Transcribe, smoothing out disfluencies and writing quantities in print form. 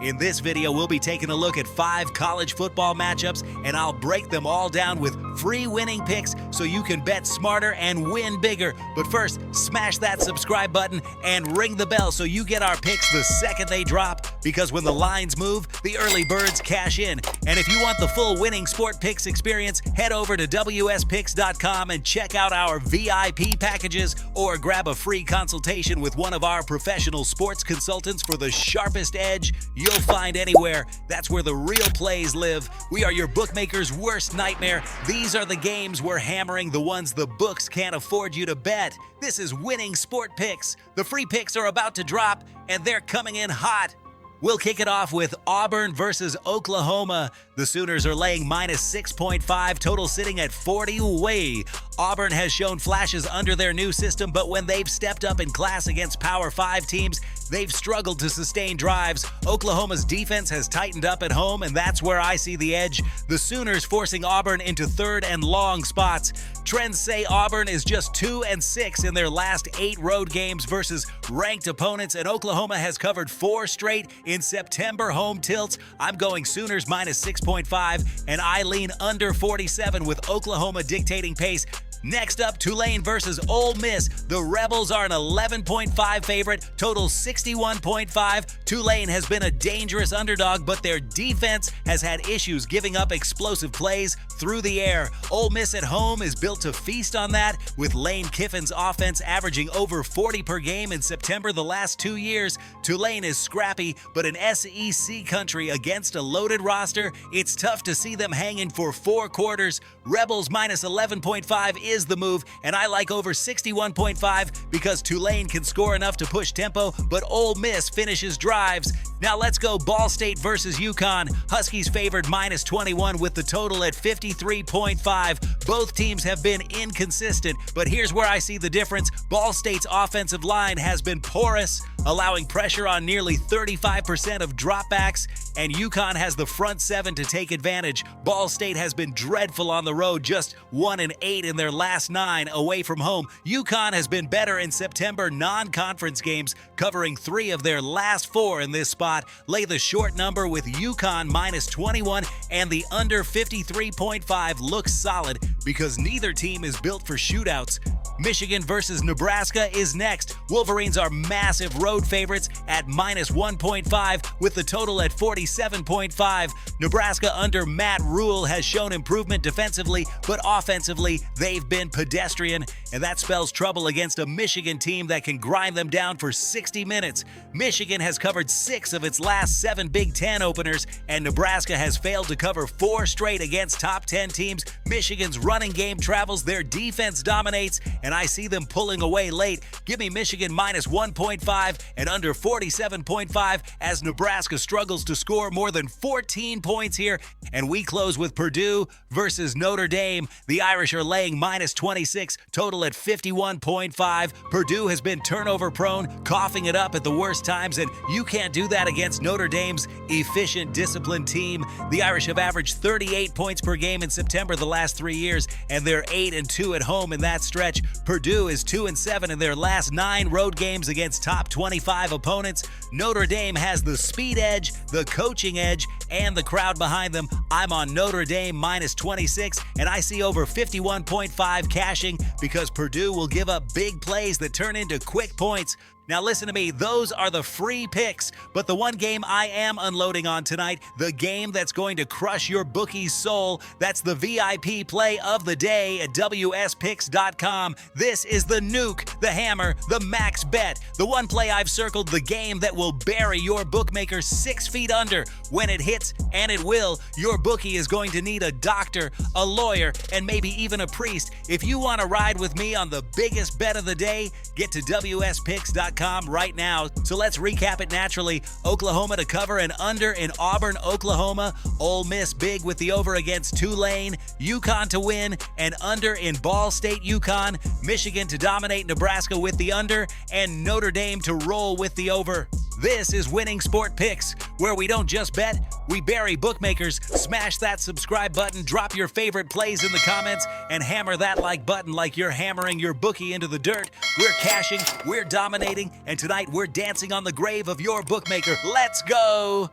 In this video, we'll be taking a look at 5 college football matchups, and I'll break them all down with free winning picks so you can bet smarter and win bigger. But first, smash that subscribe button and ring the bell so you get our picks the second they drop, because when the lines move, the early birds cash in. And if you want the full winning sport picks experience, head over to wspicks.com and check out our VIP packages, or grab a free consultation with one of our professional sports consultants for the sharpest edge you'll find anywhere. That's where the real plays live. We are your bookmaker's worst nightmare. These are the games we're hammering, the ones the books can't afford you to bet. This is Winning Sport Picks. The free picks are about to drop, and they're coming in hot. We'll kick it off with Auburn versus Oklahoma. The Sooners are laying minus 6.5, total sitting at 40 away. Auburn has shown flashes under their new system, but when they've stepped up in class against Power 5 teams, they've struggled to sustain drives. Oklahoma's defense has tightened up at home, and that's where I see the edge. The Sooners forcing Auburn into third and long spots. Trends say Auburn is just 2-6 in their last 8 road games versus ranked opponents, and Oklahoma has covered 4 straight in September home tilts. I'm going Sooners minus 6.5, and I lean under 47 with Oklahoma dictating pace. Next up, Tulane versus Ole Miss. The Rebels are an 11.5 favorite, total 61.5. Tulane has been a dangerous underdog, but their defense has had issues giving up explosive plays through the air. Ole Miss at home is built to feast on that, with Lane Kiffin's offense averaging over 40 per game in September the last 2 years. Tulane is scrappy, but an SEC country against a loaded roster, it's tough to see them hanging for 4 quarters. Rebels minus 11.5 is the move, and I like over 61.5 because Tulane can score enough to push tempo, but Ole Miss finishes drives. Now let's go Ball State versus UConn. Huskies favored minus 21 with the total at 53.5. Both teams have been inconsistent, but here's where I see the difference. Ball State's offensive line has been porous, allowing pressure on nearly 35% of dropbacks, and UConn has the front 7 to take advantage. Ball State has been dreadful on the road, just 1-8 in their last 9 away from home. UConn has been better in September non-conference games, covering 3 of their last 4 in this spot. Lay the short number with UConn minus 21, and the under 53.5 looks solid because neither team is built for shootouts. Michigan versus Nebraska is next. Wolverines are massive road favorites at minus 1.5 with the total at 47.5. Nebraska under Matt Rule has shown improvement defensively, but offensively they've been pedestrian, and that spells trouble against a Michigan team that can grind them down for 60 minutes. Michigan has covered 6 of its last 7 Big Ten openers, and Nebraska has failed to cover 4 straight against top 10 teams. Michigan's running game travels, their defense dominates, and I see them pulling away late. Give me Michigan minus 1.5 and under 47.5 as Nebraska struggles to score more than 14 points here. And we close with Purdue versus Notre Dame. The Irish are laying minus 26, total at 51.5. Purdue has been turnover prone, coughing it up at the worst times, and you can't do that against Notre Dame's efficient, disciplined team. The Irish have averaged 38 points per game in September the last 3 years, and they're 8-2 at home in that stretch. Purdue is 2-7 in their last 9 road games against top 25 opponents. Notre Dame has the speed edge, the coaching edge, and the crowd behind them. I'm on Notre Dame minus 26, and I see over 51.5 cashing because Purdue will give up big plays that turn into quick points. Now listen to me, those are the free picks, but the one game I am unloading on tonight, the game that's going to crush your bookie's soul, that's the VIP play of the day at wspicks.com. This is the nuke, the hammer, the max bet, the one play I've circled, the game that will bury your bookmaker 6 feet under. When it hits, and it will, your bookie is going to need a doctor, a lawyer, and maybe even a priest. If you want to ride with me on the biggest bet of the day, get to wspicks.com right now. So let's recap it naturally. Oklahoma to cover and under in Auburn, Oklahoma. Ole Miss big with the over against Tulane. UConn to win and under in Ball State, UConn. Michigan to dominate Nebraska with the under, and Notre Dame to roll with the over. This is Winning Sport Picks, where we don't just bet, we bury bookmakers. Smash that subscribe button, drop your favorite plays in the comments, and hammer that like button like you're hammering your bookie into the dirt. We're cashing, we're dominating, and tonight we're dancing on the grave of your bookmaker. Let's go!